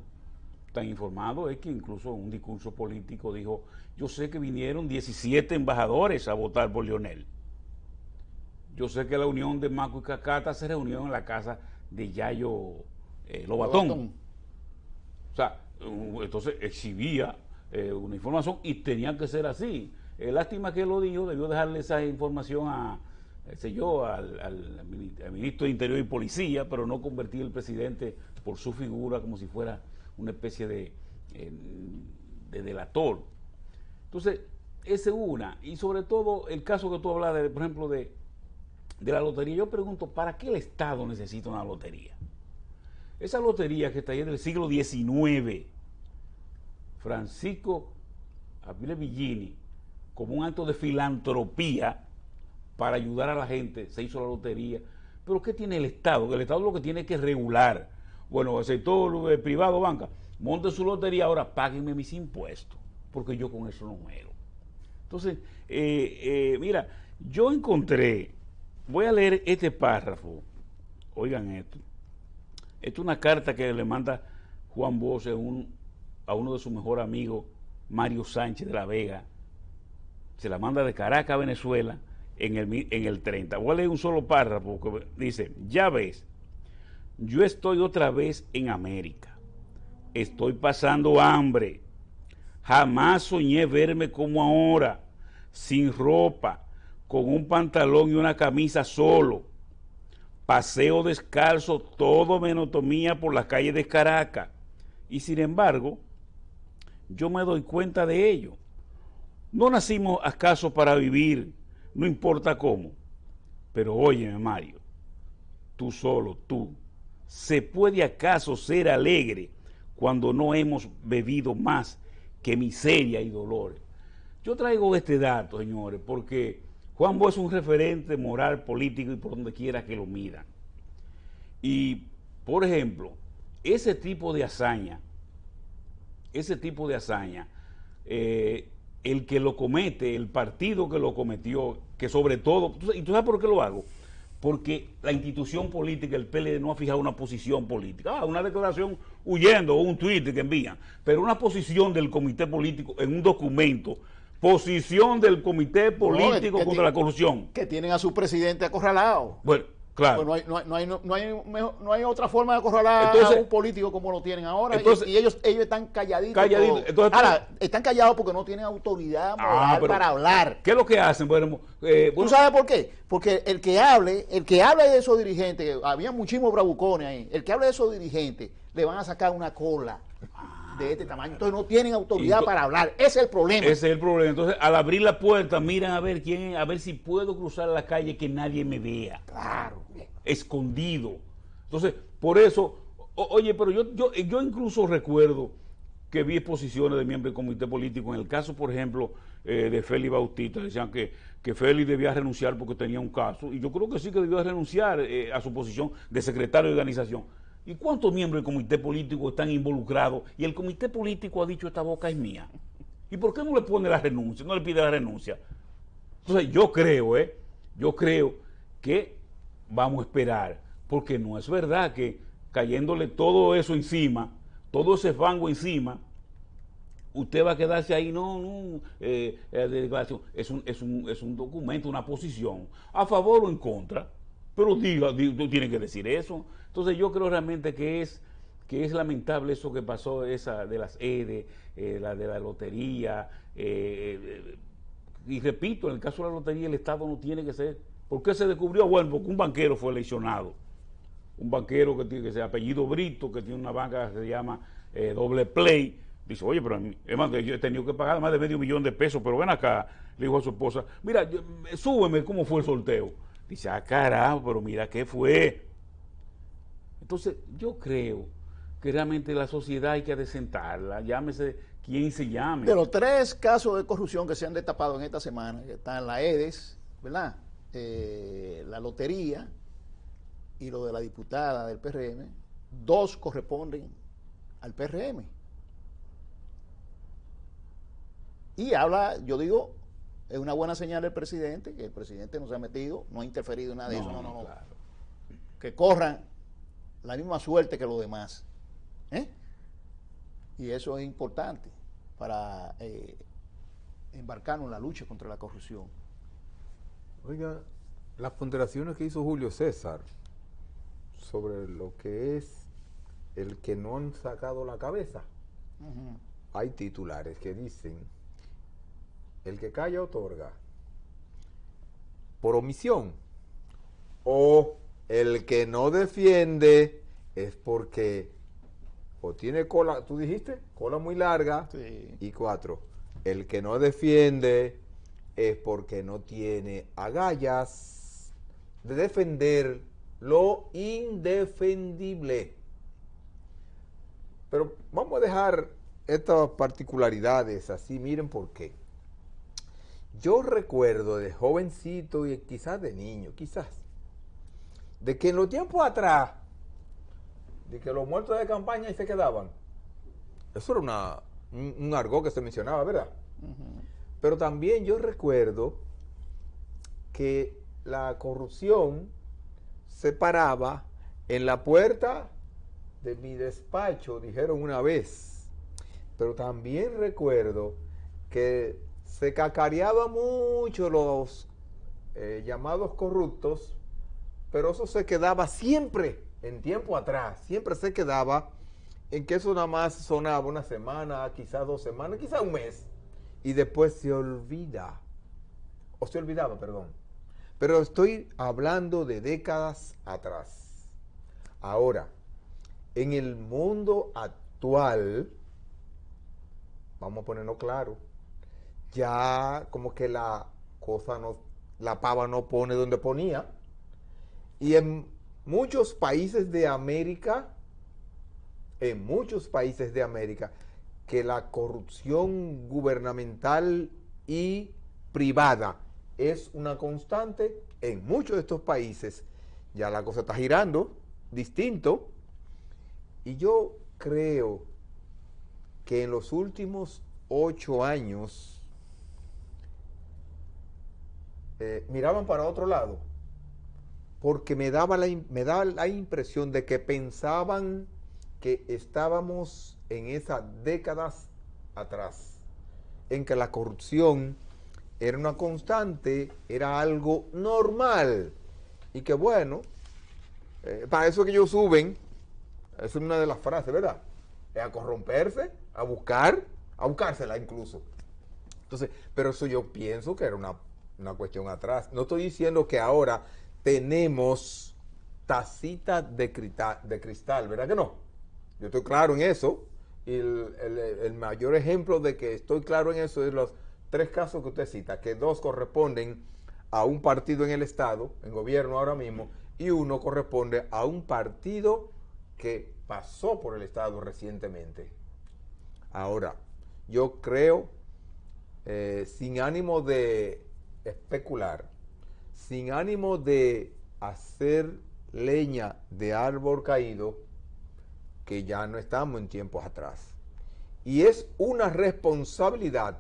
Tan informado es que incluso en un discurso político dijo, yo sé que vinieron 17 embajadores a votar por Leonel. Yo sé que la unión de Maco y Cacata se reunió en la casa de Yayo Lobatón. O sea, entonces exhibía una información y tenía que ser así. Lástima que lo dijo, debió dejarle esa información a sé yo, al ministro de Interior y Policía, pero no convertir al presidente por su figura como si fuera una especie de delator. Entonces, esa es una. Y sobre todo, el caso que tú hablas, por ejemplo, de la lotería. Yo pregunto, ¿para qué el Estado necesita una lotería? Esa lotería que está ahí del siglo XIX, Francisco Avilés Villini, como un acto de filantropía para ayudar a la gente, se hizo la lotería. Pero ¿qué tiene el Estado? Que el Estado lo que tiene que regular. Bueno, el sector privado, banca, monte su lotería, ahora páguenme mis impuestos, porque yo con eso no muero. Entonces, mira, yo encontré, voy a leer este párrafo, oigan esto. Esto es una carta que le manda Juan Bosch a uno de sus mejores amigos, Mario Sánchez de la Vega. Se la manda de Caracas a Venezuela en el 30. Voy a leer un solo párrafo que dice: ya ves, yo estoy otra vez en América. Estoy pasando hambre. Jamás soñé verme como ahora, sin ropa, con un pantalón y una camisa solo. Paseo descalzo, todo monotonía por las calles de Caracas. Y sin embargo, yo me doy cuenta de ello. No nacimos acaso para vivir, no importa cómo. Pero óyeme, Mario, tú solo, tú, ¿se puede acaso ser alegre cuando no hemos bebido más que miseria y dolores? Yo traigo este dato, señores, porque Juan Bosch es un referente moral, político y por donde quiera que lo midan. Y, por ejemplo, ese tipo de hazaña, el que lo comete, el partido que lo cometió, que sobre todo, ¿y tú sabes por qué lo hago? Porque la institución política, el PLD, no ha fijado una posición política. Una declaración huyendo o un tuit que envían, pero una posición del comité político en un documento, posición del comité político contra la corrupción. Que tienen a su presidente acorralado. Bueno, claro. Pues no hay otra forma de acorralar a un político como lo tienen ahora. Entonces, y ellos están calladitos. Entonces, ahora, están callados porque no tienen autoridad moral para hablar. ¿Qué es lo que hacen? Bueno, ¿tú sabes por qué? Porque el que hable de esos dirigentes, había muchísimos bravucones ahí, el que hable de esos dirigentes, le van a sacar una cola de este tamaño. Entonces no tienen autoridad para hablar. Ese es el problema. Ese es el problema. Entonces, al abrir la puerta, miran a ver quién, a ver si puedo cruzar la calle que nadie me vea. Claro. Escondido. Entonces, por eso, oye, pero yo incluso recuerdo que vi exposiciones de miembros del comité político. En el caso, por ejemplo, de Félix Bautista, decían que Félix debía renunciar porque tenía un caso. Y yo creo que sí que debió renunciar a su posición de secretario de organización. ¿Y cuántos miembros del comité político están involucrados? Y el comité político ha dicho: esta boca es mía. ¿Y por qué no le pone la renuncia? No le pide la renuncia. Entonces yo creo que vamos a esperar, porque no es verdad que cayéndole todo eso encima, todo ese fango encima, usted va a quedarse ahí. Declaración. Es un documento, una posición, a favor o en contra. Pero tú tienes que decir eso. Entonces yo creo realmente que es lamentable eso que pasó, esa de las EDE, la de la lotería. Y repito, en el caso de la lotería el Estado no tiene que ser. ¿Por qué se descubrió? Bueno, porque un banquero fue eleccionado. Un banquero que se apellido Brito, que tiene una banca que se llama Doble Play. Dice: oye, pero yo he tenido que pagar más de $500,000 pero ven acá, le dijo a su esposa: mira, súbeme cómo fue el sorteo. Dice: carajo, pero mira qué fue. Entonces, yo creo que realmente la sociedad hay que adecentarla, llámese quien se llame. De los 3 casos de corrupción que se han destapado en esta semana, que están la EDES, ¿verdad? La lotería y lo de la diputada del PRM, 2 corresponden al PRM. Y habla, yo digo, es una buena señal del presidente, que el presidente no se ha metido, no ha interferido en nada de eso, no. Claro. Que corran la misma suerte que los demás. Y eso es importante para embarcarnos en la lucha contra la corrupción. Oiga, las ponderaciones que hizo Julio César sobre lo que es el que no han sacado la cabeza. Hay titulares que dicen: el que calla otorga. Por omisión, O el que no defiende es porque o tiene cola, tú dijiste, cola muy larga. Sí. Y 4, el que no defiende es porque no tiene agallas de defender lo indefendible. Pero vamos a dejar estas particularidades así, miren por qué. Yo recuerdo de jovencito y quizás de niño, quizás, de que en los tiempos atrás, de que los muertos de campaña ahí se quedaban. Eso era un argot que se mencionaba, ¿verdad? Pero también yo recuerdo que la corrupción se paraba en la puerta de mi despacho, dijeron una vez. Pero también recuerdo que se cacareaba mucho los llamados corruptos, pero eso se quedaba siempre en tiempo atrás, siempre se quedaba en que eso nada más sonaba una semana, quizás 2 semanas, quizás un mes, y después se olvida, o se olvidaba, perdón. Pero estoy hablando de décadas atrás. Ahora, en el mundo actual, vamos a ponerlo claro, ya como que la cosa no, la pava no pone donde ponía, y en muchos países de América, que la corrupción gubernamental y privada es una constante, en muchos de estos países ya la cosa está girando distinto, y yo creo que en los últimos 8 años miraban para otro lado, porque me daba la impresión de que pensaban que estábamos en esas décadas atrás, en que la corrupción era una constante, era algo normal, y que bueno, para eso que ellos suben, es una de las frases, ¿verdad? A corromperse, a buscársela incluso. Entonces, pero eso yo pienso que era una cuestión atrás. No estoy diciendo que ahora tenemos tacitas de cristal, ¿verdad que no? Yo estoy claro en eso, y el mayor ejemplo de que estoy claro en eso es los 3 casos que usted cita, que 2 corresponden a un partido en el Estado, en gobierno ahora mismo, y 1 corresponde a un partido que pasó por el Estado recientemente. Ahora, yo creo, sin ánimo de especular, sin ánimo de hacer leña de árbol caído, que ya no estamos en tiempos atrás. Y es una responsabilidad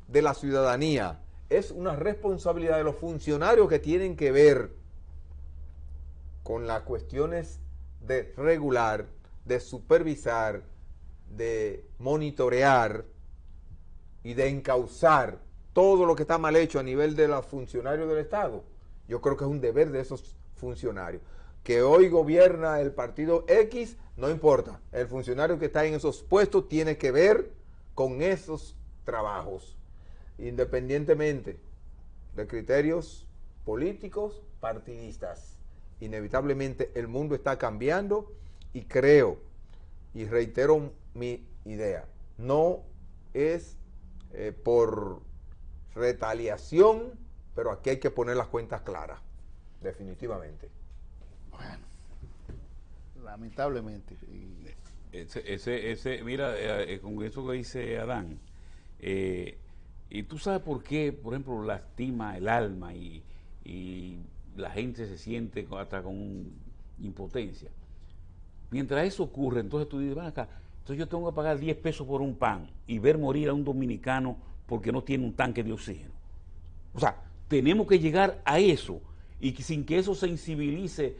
de la ciudadanía, es una responsabilidad de los funcionarios que tienen que ver con las cuestiones de regular, de supervisar, de monitorear y de encauzar todo lo que está mal hecho a nivel de los funcionarios del Estado. Yo creo que es un deber de esos funcionarios. Que hoy gobierna el partido X, no importa. El funcionario que está en esos puestos tiene que ver con esos trabajos, independientemente de criterios políticos, partidistas. Inevitablemente el mundo está cambiando, y creo, y reitero mi idea, no es por retaliación, pero aquí hay que poner las cuentas claras, definitivamente. Bueno, lamentablemente. Mira, con eso que dice Adán, y tú sabes por qué, por ejemplo, lastima el alma y la gente se siente hasta con impotencia. Mientras eso ocurre, entonces tú dices, ven acá, entonces yo tengo que pagar 10 pesos por un pan y ver morir a un dominicano porque no tiene un tanque de oxígeno. O sea, tenemos que llegar a eso, y sin que eso sensibilice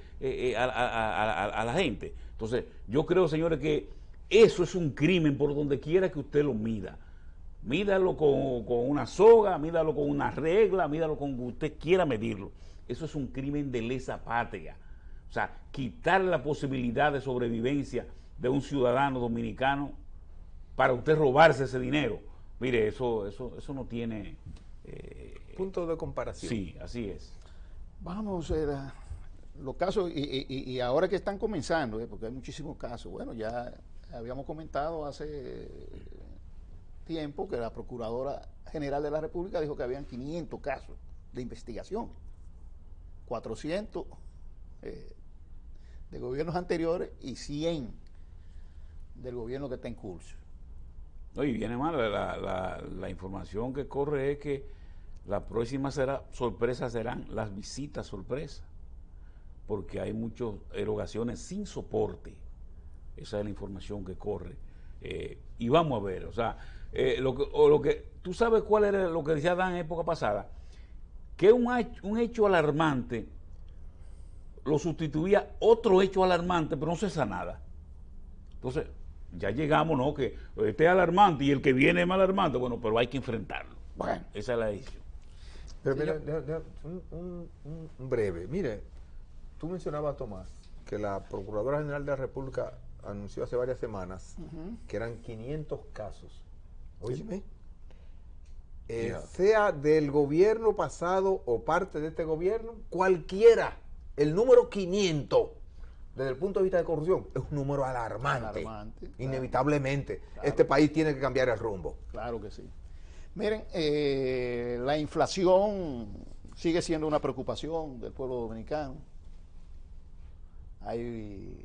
a la gente. Entonces, yo creo, señores, que eso es un crimen por donde quiera que usted lo mida. Mídalo con una soga, mídalo con una regla, mídalo con que usted quiera medirlo. Eso es un crimen de lesa patria. O sea, quitar la posibilidad de sobrevivencia de un ciudadano dominicano para usted robarse ese dinero. Mire, eso no tiene... punto de comparación. Sí, así es. Vamos a los casos, y ahora que están comenzando, porque hay muchísimos casos, bueno, ya habíamos comentado hace tiempo que la Procuradora General de la República dijo que habían 500 casos de investigación, 400 de gobiernos anteriores y 100 del gobierno que está en curso. No, y viene mal, la información que corre es que la próxima sorpresa serán las visitas sorpresa, porque hay muchas erogaciones sin soporte. Esa es la información que corre. Y vamos a ver, o sea, tú sabes cuál era lo que decía Dan en época pasada, que un hecho alarmante lo sustituía otro hecho alarmante, pero no cesa nada. Entonces, ya llegamos, ¿no? Que este es alarmante y el que viene es más alarmante, bueno, pero hay que enfrentarlo. Bueno, esa es la decisión. Pero mira, un breve. Mire, tú mencionabas, Tomás, que la Procuradora General de la República anunció hace varias semanas que eran 500 casos. Óyeme. Sea del gobierno pasado o parte de este gobierno, cualquiera, el número 500, desde el punto de vista de corrupción, es un número alarmante. Inevitablemente. Claro. Este país tiene que cambiar el rumbo. Claro que sí. Miren, la inflación sigue siendo una preocupación del pueblo dominicano. Hay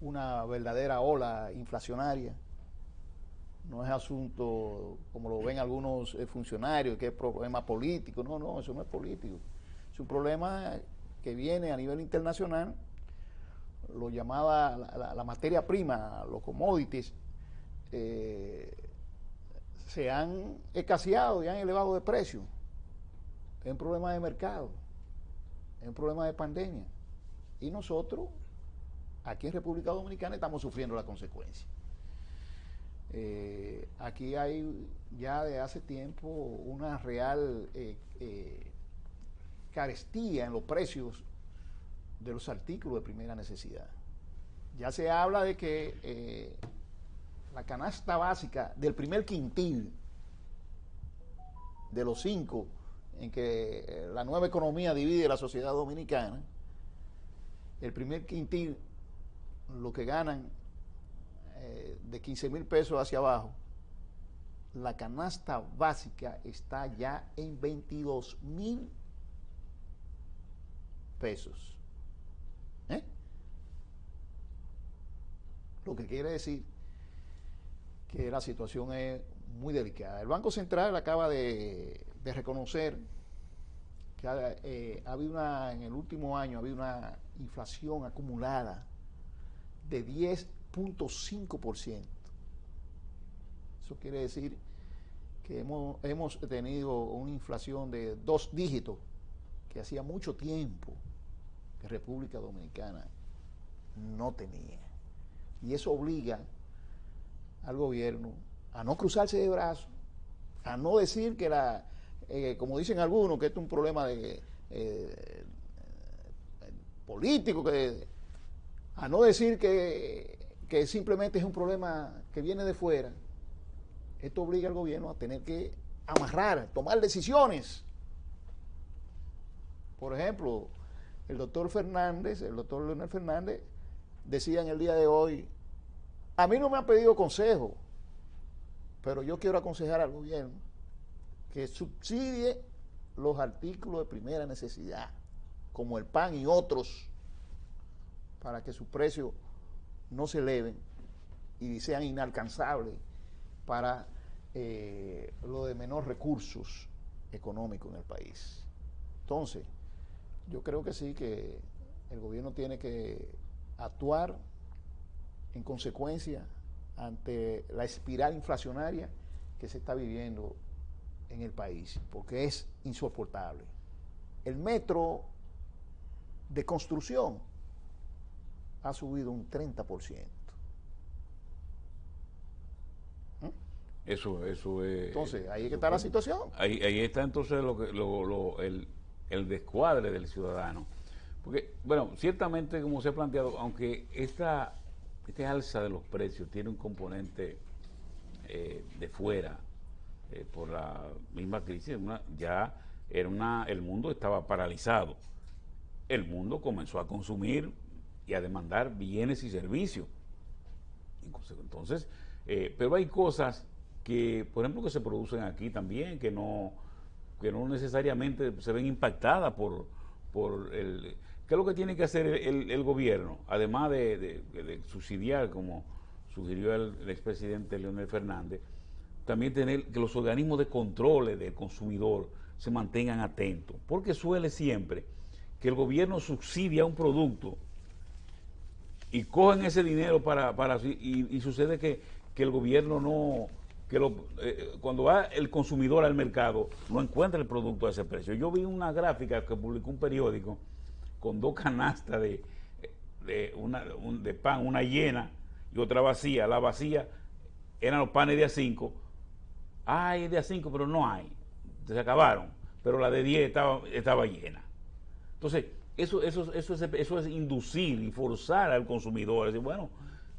una verdadera ola inflacionaria. No es asunto, como lo ven algunos funcionarios, que es problema político. No, eso no es político. Es un problema que viene a nivel internacional. Lo llamaba la materia prima, los commodities, se han escaseado y han elevado de precio. Es un problema de mercado, es un problema de pandemia. Y nosotros, aquí en República Dominicana, estamos sufriendo la consecuencia. Aquí hay ya de hace tiempo una real carestía en los precios de los artículos de primera necesidad. Ya se habla de que la canasta básica del primer quintil de los 5 en que la nueva economía divide la sociedad dominicana, el primer quintil, lo que ganan de 15,000 pesos hacia abajo, la canasta básica está ya en 22,000 pesos. Lo que quiere decir que la situación es muy delicada. El Banco Central acaba de reconocer que ha habido en el último año ha habido una inflación acumulada de 10.5%. Eso quiere decir que hemos tenido una inflación de 2 dígitos que hacía mucho tiempo que República Dominicana no tenía. Y eso obliga al gobierno a no cruzarse de brazos, a no decir que como dicen algunos, que esto es un problema de político, a no decir que simplemente es un problema que viene de fuera. Esto obliga al gobierno a tener que amarrar, tomar decisiones. Por ejemplo, el doctor Leonel Fernández, decía en el día de hoy: a mí no me han pedido consejo, pero yo quiero aconsejar al gobierno que subsidie los artículos de primera necesidad, como el pan y otros, para que sus precios no se eleven y sean inalcanzables para lo de menor recursos económicos en el país. Entonces, yo creo que sí, que el gobierno tiene que actuar en consecuencia ante la espiral inflacionaria que se está viviendo en el país, porque es insoportable. El metro de construcción ha subido un 30%. Eso es. Entonces, ahí es que está la situación. Ahí está entonces el descuadre del ciudadano. Porque, bueno, ciertamente, como se ha planteado, aunque este alza de los precios tiene un componente de fuera, por la misma crisis, el mundo estaba paralizado. el mundo comenzó a consumir y a demandar bienes y servicios. Entonces, pero hay cosas que, por ejemplo, que se producen aquí también, que no necesariamente se ven impactadas por el... ¿Qué es lo que tiene que hacer el gobierno? Además de subsidiar, como sugirió el expresidente Leonel Fernández, también tener que los organismos de control del consumidor se mantengan atentos, porque suele siempre que el gobierno subsidia un producto y cogen ese dinero y sucede que el gobierno no, cuando va el consumidor al mercado no encuentra el producto a ese precio. Yo vi una gráfica que publicó un periódico con 2 canastas de pan, una llena y otra vacía. La vacía eran los panes de A5. Hay de A5, pero no hay. Se acabaron. Pero la de 10 estaba llena. Entonces, eso es inducir y forzar al consumidor. Es decir, bueno,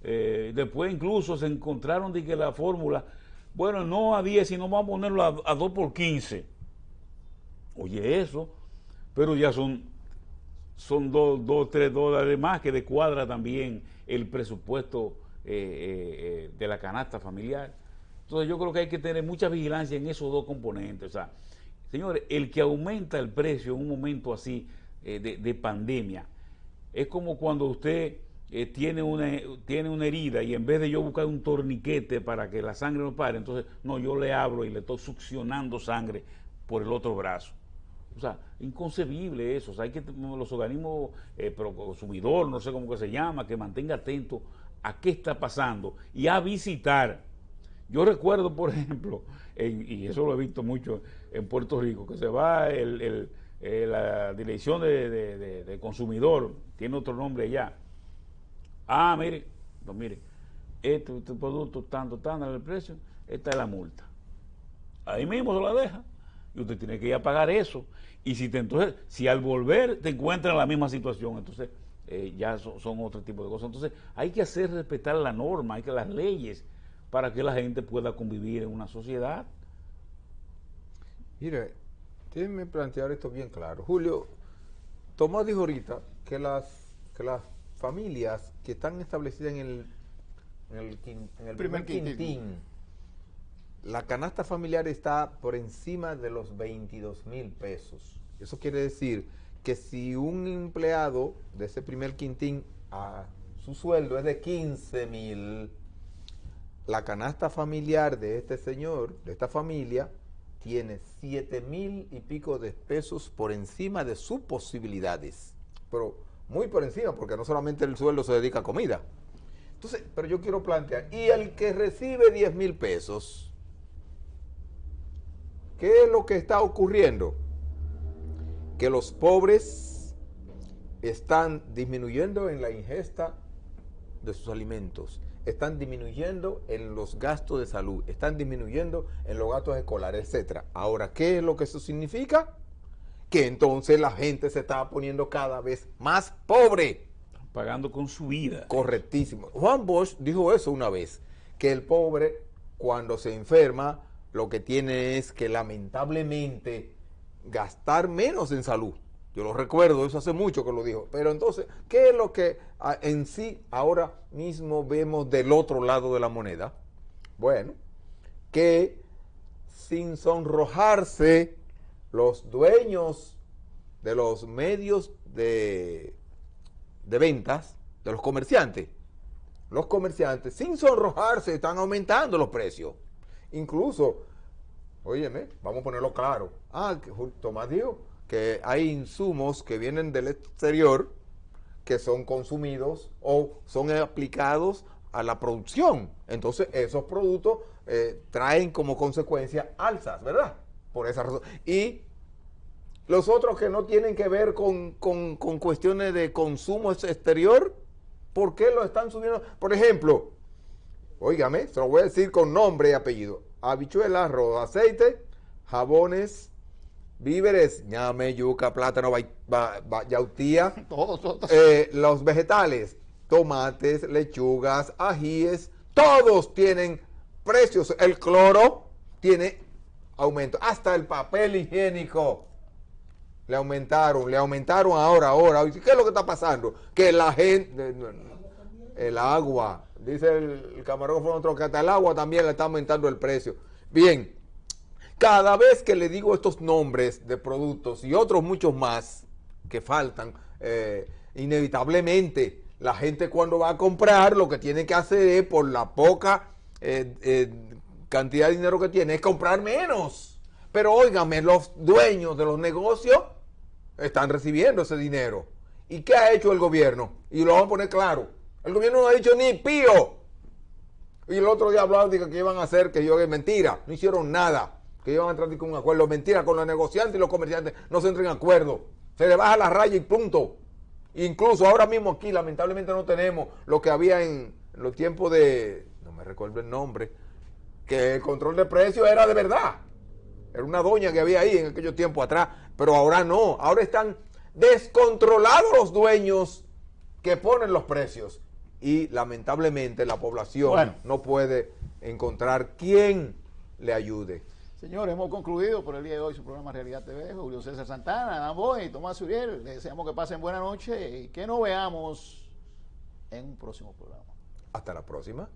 después incluso se encontraron de que la fórmula, bueno, no a 10, sino vamos a ponerlo a 2 por 15. Oye, eso, pero ya son $2, $3 más que descuadra también el presupuesto de la canasta familiar. Entonces yo creo que hay que tener mucha vigilancia en esos 2 componentes. O sea, señores, el que aumenta el precio en un momento así de pandemia, es como cuando usted tiene una herida y en vez de yo buscar un torniquete para que la sangre no pare, entonces, no, yo le abro y le estoy succionando sangre por el otro brazo. O sea, inconcebible eso. O sea, hay que los organismos pro consumidor, no sé cómo que se llama, que mantenga atento a qué está pasando y a visitar. Yo recuerdo, por ejemplo, y eso lo he visto mucho en Puerto Rico, que se va la dirección de consumidor, tiene otro nombre allá. Ah, mire, este producto tanto, el precio, esta es la multa. Ahí mismo se la deja. Y usted tiene que ir a pagar eso. Y entonces, si al volver te encuentras en la misma situación, entonces ya son otro tipo de cosas. Entonces, hay que hacer respetar la norma, hay que las leyes, para que la gente pueda convivir en una sociedad. Mire, déjenme plantear esto bien claro. Julio, Tomás dijo ahorita que las familias que están establecidas en el primer quintín, la canasta familiar está por encima de los 22,000 pesos. Eso quiere decir que si un empleado de ese primer quintín, su sueldo es de 15,000, la canasta familiar de este señor, de esta familia, tiene 7,000 y pico de pesos por encima de sus posibilidades. Pero muy por encima, porque no solamente el sueldo se dedica a comida. Entonces, pero yo quiero plantear, y el que recibe 10,000 pesos, ¿qué es lo que está ocurriendo? Que los pobres están disminuyendo en la ingesta de sus alimentos, están disminuyendo en los gastos de salud, están disminuyendo en los gastos escolares, etc. Ahora, ¿qué es lo que eso significa? Que entonces la gente se está poniendo cada vez más pobre. Pagando con su vida. Correctísimo. Juan Bosch dijo eso una vez, que el pobre cuando se enferma lo que tiene es que lamentablemente gastar menos en salud. Yo lo recuerdo, eso hace mucho que lo dijo. Pero entonces, ¿qué es lo que en sí ahora mismo vemos del otro lado de la moneda? Bueno, que sin sonrojarse, los dueños de los medios de ventas, de los comerciantes, sin sonrojarse, están aumentando los precios. Incluso, óyeme, vamos a ponerlo claro. Tomás dijo que hay insumos que vienen del exterior que son consumidos o son aplicados a la producción. Entonces, esos productos traen como consecuencia alzas, ¿verdad? Por esa razón. Y los otros que no tienen que ver con cuestiones de consumo exterior, ¿por qué lo están subiendo? Por ejemplo, óigame, se lo voy a decir con nombre y apellido: habichuelas, arroz, aceite, jabones, víveres, ñame, yuca, plátano, yautía, Todos. los vegetales, tomates, lechugas, ajíes, todos tienen precios. El cloro tiene aumento, hasta el papel higiénico. le aumentaron ahora. ¿Qué es lo que está pasando? Que la gente, el agua, dice el camarógrafo nosotros que hasta el agua también le está aumentando el precio. Bien, cada vez que le digo estos nombres de productos y otros muchos más que faltan, inevitablemente la gente cuando va a comprar lo que tiene que hacer es, por la poca cantidad de dinero que tiene, es comprar menos. Pero óigame, los dueños de los negocios están recibiendo ese dinero. ¿Y qué ha hecho el gobierno? Y lo vamos a poner claro. El gobierno no ha dicho ni pío. Y el otro día hablaron de que iban a hacer, que yo, que mentira, no hicieron nada. Que iban a entrar con un acuerdo. Mentira, con los negociantes y los comerciantes no se entran en acuerdo. Se le baja la raya y punto. Incluso ahora mismo aquí, lamentablemente, no tenemos lo que había en los tiempos de, no me recuerdo el nombre, que el control de precios era de verdad. Era una doña que había ahí en aquellos tiempos atrás, pero ahora no. Ahora están descontrolados los dueños que ponen los precios. Y lamentablemente la población no puede encontrar quien le ayude. Señores, hemos concluido por el día de hoy su programa Realidad TV. Julio César Santana, Adán Boy, Tomás Uriel. Les deseamos que pasen buena noche y que nos veamos en un próximo programa. Hasta la próxima.